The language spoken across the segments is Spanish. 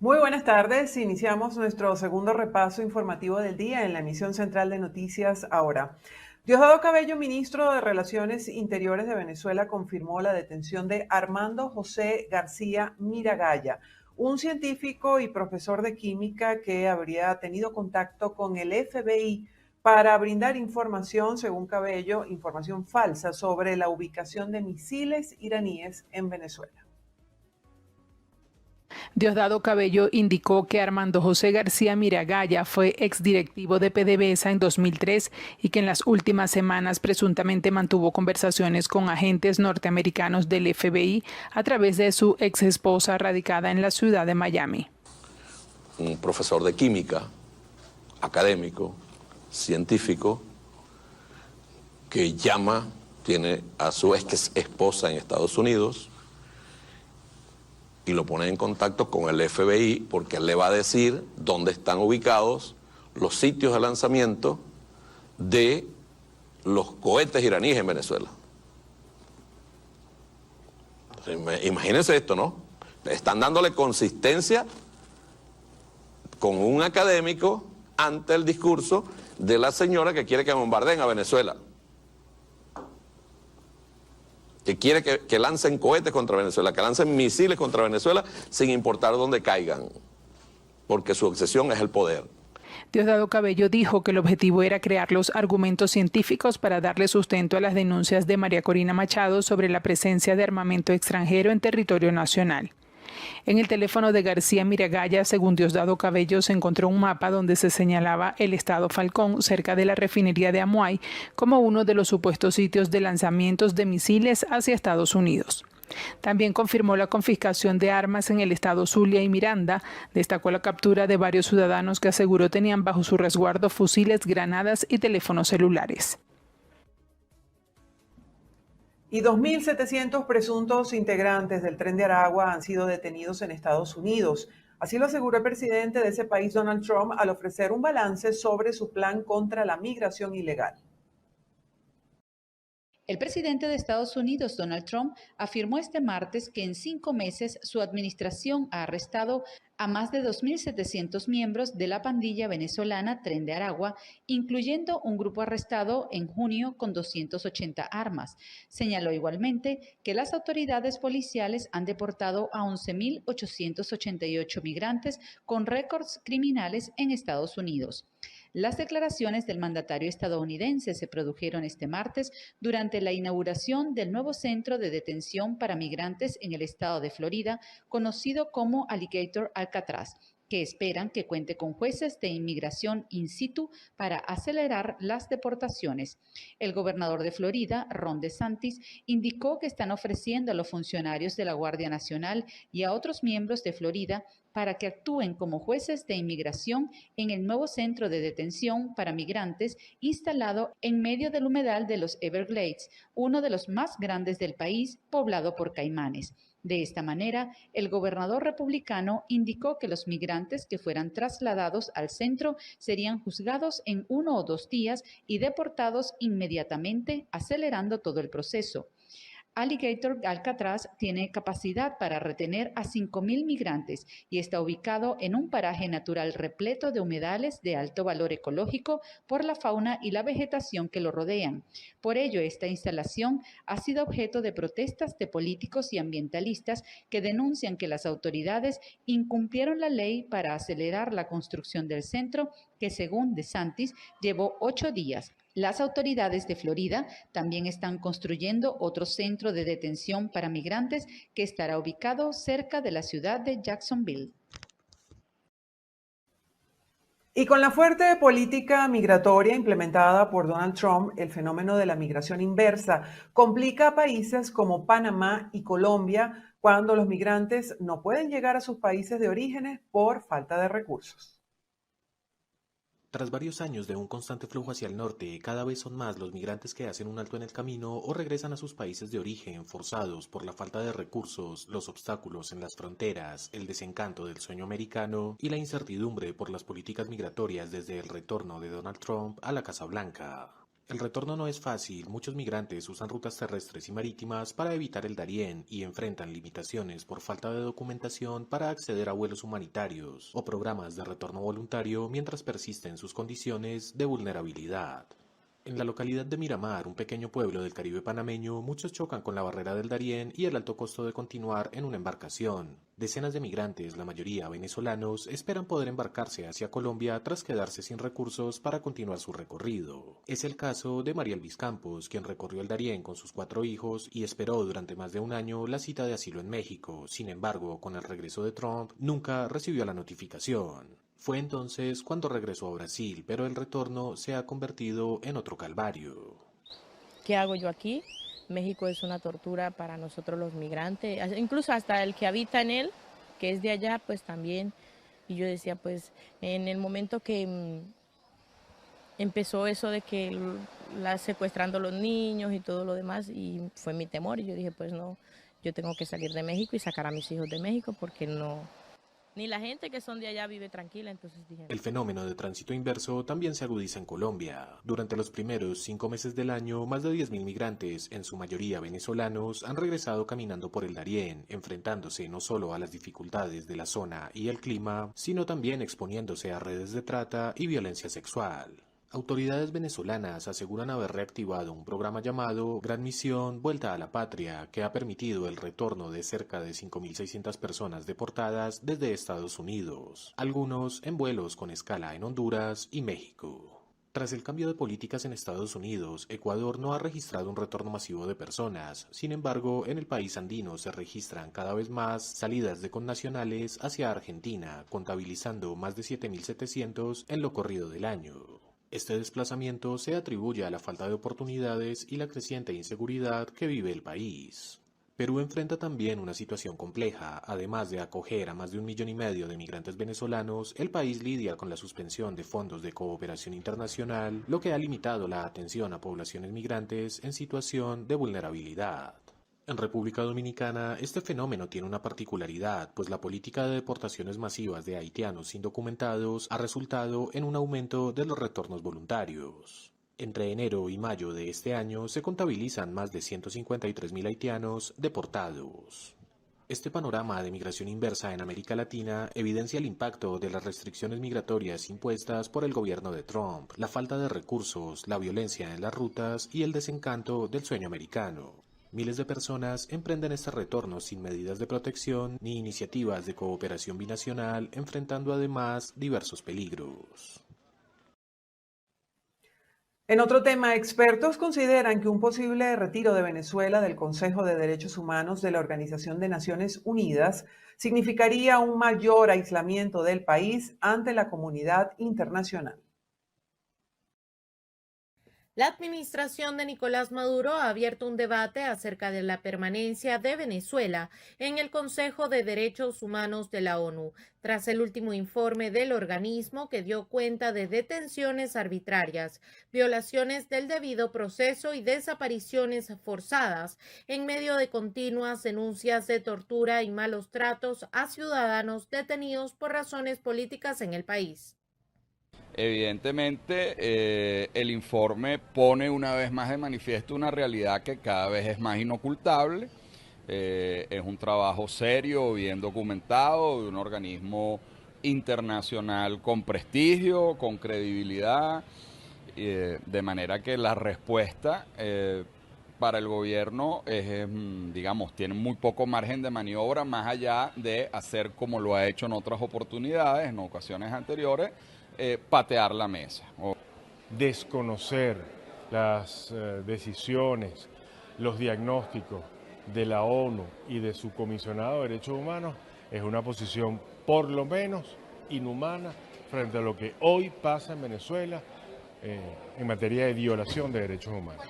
Muy buenas tardes. Iniciamos nuestro segundo repaso informativo del día en la emisión central de Noticias Ahora. Diosdado Cabello, ministro de Relaciones Interiores de Venezuela, confirmó la detención de Armando José García Miragaya, un científico y profesor de química que habría tenido contacto con el FBI para brindar información, según Cabello, información falsa sobre la ubicación de misiles iraníes en Venezuela. Diosdado Cabello indicó que Armando José García Miragaya fue exdirectivo de PDVSA en 2003 y que en las últimas semanas presuntamente mantuvo conversaciones con agentes norteamericanos del FBI a través de su ex esposa radicada en la ciudad de Miami. Un profesor de química, académico, científico, que tiene a su ex esposa en Estados Unidos y lo pone en contacto con el FBI porque él le va a decir dónde están ubicados los sitios de lanzamiento de los cohetes iraníes en Venezuela. Imagínense esto, ¿no? Están dándole consistencia con un académico ante el discurso de la señora que quiere que bombardeen a Venezuela, que quiere que lancen cohetes contra Venezuela, que lancen misiles contra Venezuela sin importar dónde caigan, porque su obsesión es el poder. Diosdado Cabello dijo que el objetivo era crear los argumentos científicos para darle sustento a las denuncias de María Corina Machado sobre la presencia de armamento extranjero en territorio nacional. En el teléfono de García Miragaya, según Diosdado Cabello, se encontró un mapa donde se señalaba el estado Falcón, cerca de la refinería de Amuay, como uno de los supuestos sitios de lanzamientos de misiles hacia Estados Unidos. También confirmó la confiscación de armas en el estado Zulia y Miranda, destacó la captura de varios ciudadanos que aseguró tenían bajo su resguardo fusiles, granadas y teléfonos celulares. Y 2.700 presuntos integrantes del Tren de Aragua han sido detenidos en Estados Unidos. Así lo aseguró el presidente de ese país, Donald Trump, al ofrecer un balance sobre su plan contra la migración ilegal. El presidente de Estados Unidos, Donald Trump, afirmó este martes que en 5 meses su administración ha arrestado a más de 2.700 miembros de la pandilla venezolana Tren de Aragua, incluyendo un grupo arrestado en junio con 280 armas. Señaló igualmente que las autoridades policiales han deportado a 11.888 migrantes con récords criminales en Estados Unidos. Las declaraciones del mandatario estadounidense se produjeron este martes durante la inauguración del nuevo centro de detención para migrantes en el estado de Florida, conocido como Alligator Alcatraz, que esperan que cuente con jueces de inmigración in situ para acelerar las deportaciones. El gobernador de Florida, Ron DeSantis, indicó que están ofreciendo a los funcionarios de la Guardia Nacional y a otros miembros de Florida para que actúen como jueces de inmigración en el nuevo centro de detención para migrantes instalado en medio del humedal de los Everglades, uno de los más grandes del país, poblado por caimanes. De esta manera, el gobernador republicano indicó que los migrantes que fueran trasladados al centro serían juzgados en 1 o 2 días y deportados inmediatamente, acelerando todo el proceso. Alligator Alcatraz tiene capacidad para retener a 5.000 migrantes y está ubicado en un paraje natural repleto de humedales de alto valor ecológico por la fauna y la vegetación que lo rodean. Por ello, esta instalación ha sido objeto de protestas de políticos y ambientalistas que denuncian que las autoridades incumplieron la ley para acelerar la construcción del centro, que según DeSantis llevó 8 días. Las autoridades de Florida también están construyendo otro centro de detención para migrantes que estará ubicado cerca de la ciudad de Jacksonville. Y con la fuerte política migratoria implementada por Donald Trump, el fenómeno de la migración inversa complica a países como Panamá y Colombia cuando los migrantes no pueden llegar a sus países de orígenes por falta de recursos. Tras varios años de un constante flujo hacia el norte, cada vez son más los migrantes que hacen un alto en el camino o regresan a sus países de origen forzados por la falta de recursos, los obstáculos en las fronteras, el desencanto del sueño americano y la incertidumbre por las políticas migratorias desde el retorno de Donald Trump a la Casa Blanca. El retorno no es fácil, muchos migrantes usan rutas terrestres y marítimas para evitar el Darién y enfrentan limitaciones por falta de documentación para acceder a vuelos humanitarios o programas de retorno voluntario mientras persisten sus condiciones de vulnerabilidad. En la localidad de Miramar, un pequeño pueblo del Caribe panameño, muchos chocan con la barrera del Darién y el alto costo de continuar en una embarcación. Decenas de migrantes, la mayoría venezolanos, esperan poder embarcarse hacia Colombia tras quedarse sin recursos para continuar su recorrido. Es el caso de María Elvis Campos, quien recorrió el Darién con sus 4 hijos y esperó durante más de un año la cita de asilo en México. Sin embargo, con el regreso de Trump, nunca recibió la notificación. Fue entonces cuando regresó a Brasil, pero el retorno se ha convertido en otro calvario. ¿Qué hago yo aquí? México es una tortura para nosotros los migrantes, incluso hasta el que habita en él, que es de allá, pues también. Y yo decía, pues en el momento que empezó eso de que la secuestrando los niños y todo lo demás, y fue mi temor, y yo dije, pues no, yo tengo que salir de México y sacar a mis hijos de México porque no... Ni la gente que son de allá vive tranquila, entonces dije... El fenómeno de tránsito inverso también se agudiza en Colombia. Durante los primeros 5 meses del año, más de 10.000 migrantes, en su mayoría venezolanos, han regresado caminando por el Darién, enfrentándose no solo a las dificultades de la zona y el clima, sino también exponiéndose a redes de trata y violencia sexual. Autoridades venezolanas aseguran haber reactivado un programa llamado Gran Misión Vuelta a la Patria, que ha permitido el retorno de cerca de 5.600 personas deportadas desde Estados Unidos, algunos en vuelos con escala en Honduras y México. Tras el cambio de políticas en Estados Unidos, Ecuador no ha registrado un retorno masivo de personas. Sin embargo, en el país andino se registran cada vez más salidas de connacionales hacia Argentina, contabilizando más de 7.700 en lo corrido del año. Este desplazamiento se atribuye a la falta de oportunidades y la creciente inseguridad que vive el país. Perú enfrenta también una situación compleja. Además de acoger a más de 1,5 millones de migrantes venezolanos, el país lidia con la suspensión de fondos de cooperación internacional, lo que ha limitado la atención a poblaciones migrantes en situación de vulnerabilidad. En República Dominicana, este fenómeno tiene una particularidad, pues la política de deportaciones masivas de haitianos indocumentados ha resultado en un aumento de los retornos voluntarios. Entre enero y mayo de este año se contabilizan más de 153.000 haitianos deportados. Este panorama de migración inversa en América Latina evidencia el impacto de las restricciones migratorias impuestas por el gobierno de Trump, la falta de recursos, la violencia en las rutas y el desencanto del sueño americano. Miles de personas emprenden este retorno sin medidas de protección ni iniciativas de cooperación binacional, enfrentando además diversos peligros. En otro tema, expertos consideran que un posible retiro de Venezuela del Consejo de Derechos Humanos de la Organización de Naciones Unidas significaría un mayor aislamiento del país ante la comunidad internacional. La administración de Nicolás Maduro ha abierto un debate acerca de la permanencia de Venezuela en el Consejo de Derechos Humanos de la ONU, tras el último informe del organismo que dio cuenta de detenciones arbitrarias, violaciones del debido proceso y desapariciones forzadas, en medio de continuas denuncias de tortura y malos tratos a ciudadanos detenidos por razones políticas en el país. Evidentemente, el informe pone una vez más de manifiesto una realidad que cada vez es más inocultable. Es un trabajo serio, bien documentado, de un organismo internacional con prestigio, con credibilidad, de manera que la respuesta para el gobierno es, digamos, tiene muy poco margen de maniobra, más allá de hacer como lo ha hecho en otras oportunidades, en ocasiones anteriores, patear la mesa. Desconocer las decisiones, los diagnósticos de la ONU y de su comisionado de derechos humanos es una posición por lo menos inhumana frente a lo que hoy pasa en Venezuela en materia de violación de derechos humanos.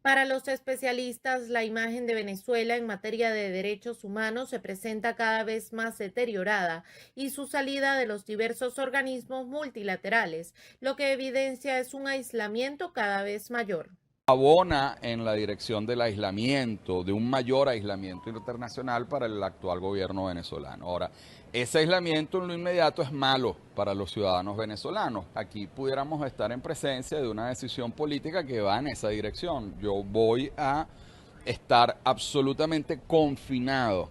Para los especialistas, la imagen de Venezuela en materia de derechos humanos se presenta cada vez más deteriorada y su salida de los diversos organismos multilaterales, lo que evidencia es un aislamiento cada vez mayor. abona en la dirección del aislamiento, de un mayor aislamiento internacional para el actual gobierno venezolano. Ahora, ese aislamiento en lo inmediato es malo para los ciudadanos venezolanos. Aquí pudiéramos estar en presencia de una decisión política que va en esa dirección. Yo voy a estar absolutamente confinado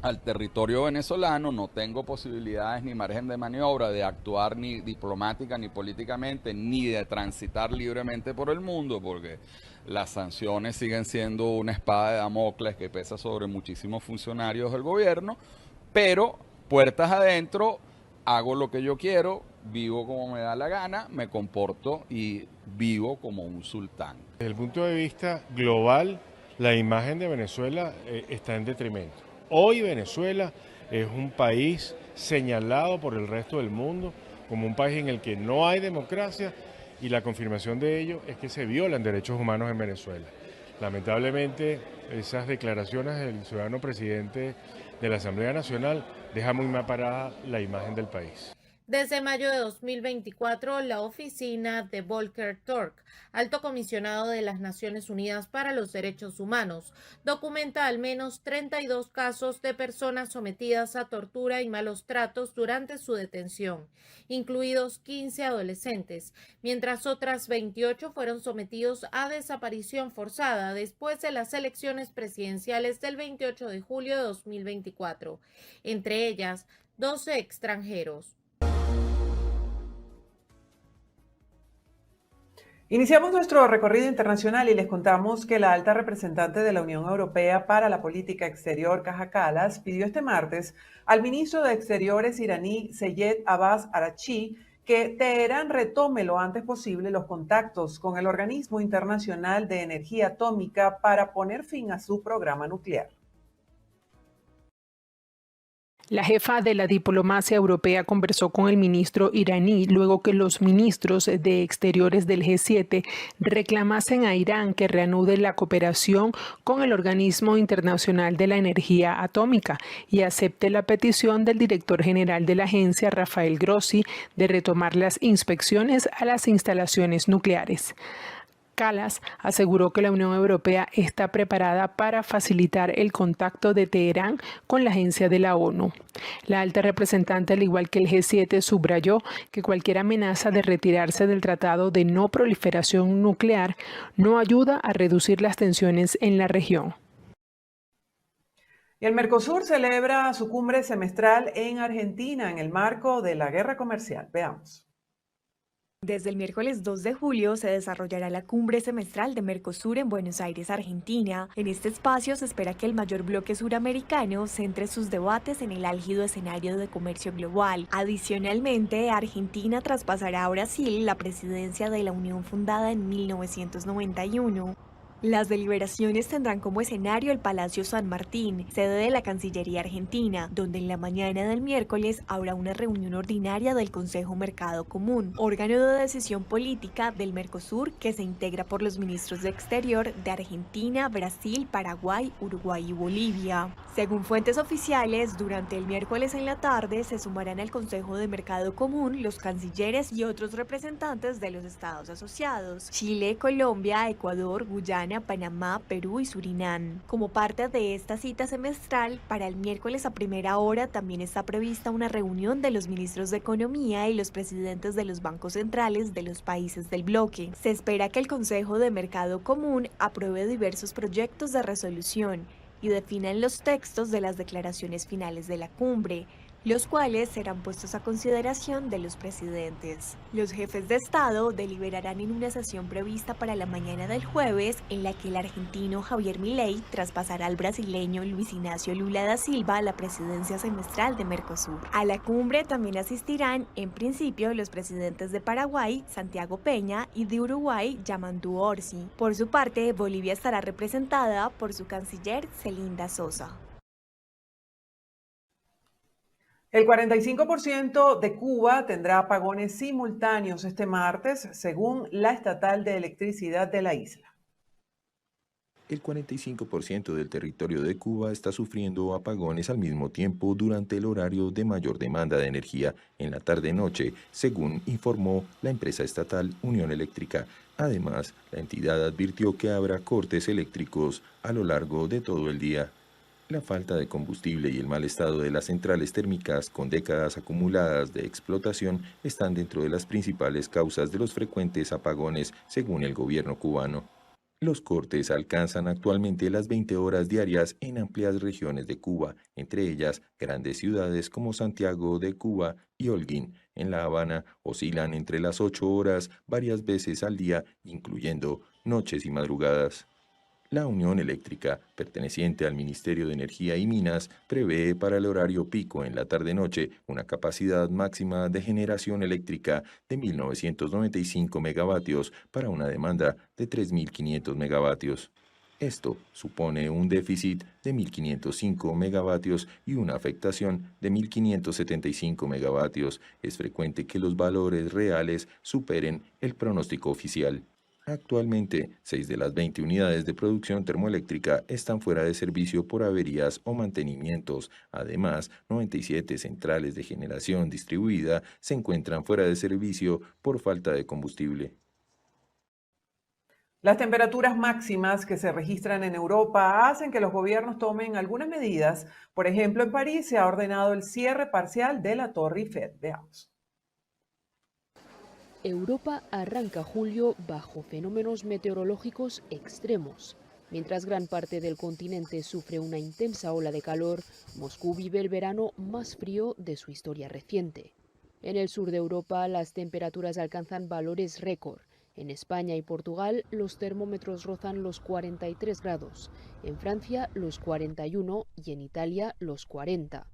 al territorio venezolano, no tengo posibilidades ni margen de maniobra de actuar ni diplomática ni políticamente, ni de transitar libremente por el mundo, porque las sanciones siguen siendo una espada de Damocles que pesa sobre muchísimos funcionarios del gobierno, pero puertas adentro, hago lo que yo quiero, vivo como me da la gana, me comporto y vivo como un sultán. Desde el punto de vista global, la imagen de Venezuela está en detrimento. Hoy Venezuela es un país señalado por el resto del mundo como un país en el que no hay democracia y la confirmación de ello es que se violan derechos humanos en Venezuela. Lamentablemente, esas declaraciones del ciudadano presidente de la Asamblea Nacional dejan muy mal parada la imagen del país. Desde mayo de 2024, la oficina de Volker Turk, alto comisionado de las Naciones Unidas para los Derechos Humanos, documenta al menos 32 casos de personas sometidas a tortura y malos tratos durante su detención, incluidos 15 adolescentes, mientras otras 28 fueron sometidos a desaparición forzada después de las elecciones presidenciales del 28 de julio de 2024, entre ellas 12 extranjeros. Iniciamos nuestro recorrido internacional y les contamos que la alta representante de la Unión Europea para la Política Exterior, Kaja Kallas, pidió este martes al ministro de Exteriores iraní Seyed Abbas Araghchi que Teherán retome lo antes posible los contactos con el Organismo Internacional de Energía Atómica para poner fin a su programa nuclear. La jefa de la diplomacia europea conversó con el ministro iraní luego que los ministros de Exteriores del G7 reclamasen a Irán que reanude la cooperación con el Organismo Internacional de la Energía Atómica y acepte la petición del director general de la agencia, Rafael Grossi, de retomar las inspecciones a las instalaciones nucleares. Kallas aseguró que la Unión Europea está preparada para facilitar el contacto de Teherán con la agencia de la ONU. La alta representante, al igual que el G7, subrayó que cualquier amenaza de retirarse del Tratado de No Proliferación Nuclear no ayuda a reducir las tensiones en la región. Y el Mercosur celebra su cumbre semestral en Argentina en el marco de la guerra comercial. Veamos. Desde el miércoles 2 de julio se desarrollará la cumbre semestral de Mercosur en Buenos Aires, Argentina. En este espacio se espera que el mayor bloque suramericano centre sus debates en el álgido escenario de comercio global. Adicionalmente, Argentina traspasará a Brasil la presidencia de la Unión fundada en 1991. Las deliberaciones tendrán como escenario el Palacio San Martín, sede de la Cancillería Argentina, donde en la mañana del miércoles habrá una reunión ordinaria del Consejo Mercado Común, órgano de decisión política del Mercosur que se integra por los ministros de Exterior de Argentina, Brasil, Paraguay, Uruguay y Bolivia. Según fuentes oficiales, durante el miércoles en la tarde se sumarán al Consejo de Mercado Común los cancilleres y otros representantes de los estados asociados: Chile, Colombia, Ecuador, Guyana, Panamá, Perú y Surinam. Como parte de esta cita semestral, para el miércoles a primera hora también está prevista una reunión de los ministros de Economía y los presidentes de los bancos centrales de los países del bloque. Se espera que el Consejo de Mercado Común apruebe diversos proyectos de resolución y definan los textos de las declaraciones finales de la cumbre, los cuales serán puestos a consideración de los presidentes. Los jefes de Estado deliberarán en una sesión prevista para la mañana del jueves, en la que el argentino Javier Milei traspasará al brasileño Luis Ignacio Lula da Silva la presidencia semestral de Mercosur. A la cumbre también asistirán, en principio, los presidentes de Paraguay, Santiago Peña, y de Uruguay, Yamandu Orsi. Por su parte, Bolivia estará representada por su canciller Celinda Sosa. El 45% de Cuba tendrá apagones simultáneos este martes, según la estatal de electricidad de la isla. El 45% del territorio de Cuba está sufriendo apagones al mismo tiempo durante el horario de mayor demanda de energía en la tarde-noche, según informó la empresa estatal Unión Eléctrica. Además, la entidad advirtió que habrá cortes eléctricos a lo largo de todo el día. La falta de combustible y el mal estado de las centrales térmicas con décadas acumuladas de explotación están dentro de las principales causas de los frecuentes apagones, según el gobierno cubano. Los cortes alcanzan actualmente las 20 horas diarias en amplias regiones de Cuba, entre ellas grandes ciudades como Santiago de Cuba y Holguín. En La Habana oscilan entre las 8 horas varias veces al día, incluyendo noches y madrugadas. La Unión Eléctrica, perteneciente al Ministerio de Energía y Minas, prevé para el horario pico en la tarde-noche una capacidad máxima de generación eléctrica de 1.995 megavatios para una demanda de 3.500 megavatios. Esto supone un déficit de 1.505 megavatios y una afectación de 1.575 megavatios. Es frecuente que los valores reales superen el pronóstico oficial. Actualmente, 6 de las 20 unidades de producción termoeléctrica están fuera de servicio por averías o mantenimientos. Además, 97 centrales de generación distribuida se encuentran fuera de servicio por falta de combustible. Las temperaturas máximas que se registran en Europa hacen que los gobiernos tomen algunas medidas. Por ejemplo, en París se ha ordenado el cierre parcial de la Torre Eiffel. Veamos. Europa arranca julio bajo fenómenos meteorológicos extremos. Mientras gran parte del continente sufre una intensa ola de calor, Moscú vive el verano más frío de su historia reciente. En el sur de Europa las temperaturas alcanzan valores récord. En España y Portugal los termómetros rozan los 43 grados, en Francia los 41 y en Italia los 40.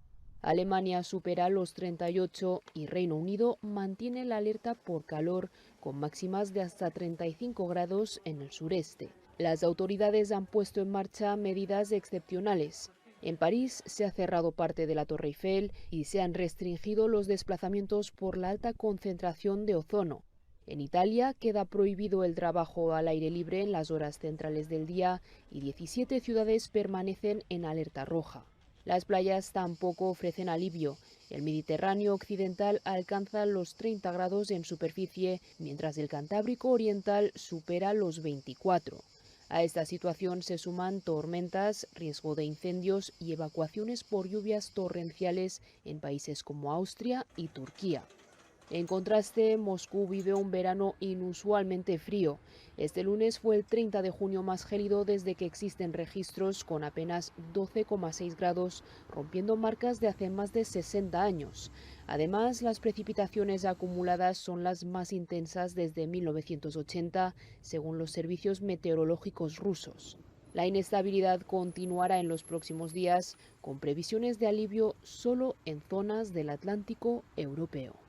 Alemania supera los 38 y Reino Unido mantiene la alerta por calor con máximas de hasta 35 grados en el sureste. Las autoridades han puesto en marcha medidas excepcionales. En París se ha cerrado parte de la Torre Eiffel y se han restringido los desplazamientos por la alta concentración de ozono. En Italia queda prohibido el trabajo al aire libre en las horas centrales del día y 17 ciudades permanecen en alerta roja. Las playas tampoco ofrecen alivio. El Mediterráneo occidental alcanza los 30 grados en superficie, mientras el Cantábrico oriental supera los 24. A esta situación se suman tormentas, riesgo de incendios y evacuaciones por lluvias torrenciales en países como Austria y Turquía. En contraste, Moscú vive un verano inusualmente frío. Este lunes fue el 30 de junio más gélido desde que existen registros, con apenas 12,6 grados, rompiendo marcas de hace más de 60 años. Además, las precipitaciones acumuladas son las más intensas desde 1980, según los servicios meteorológicos rusos. La inestabilidad continuará en los próximos días, con previsiones de alivio solo en zonas del Atlántico europeo.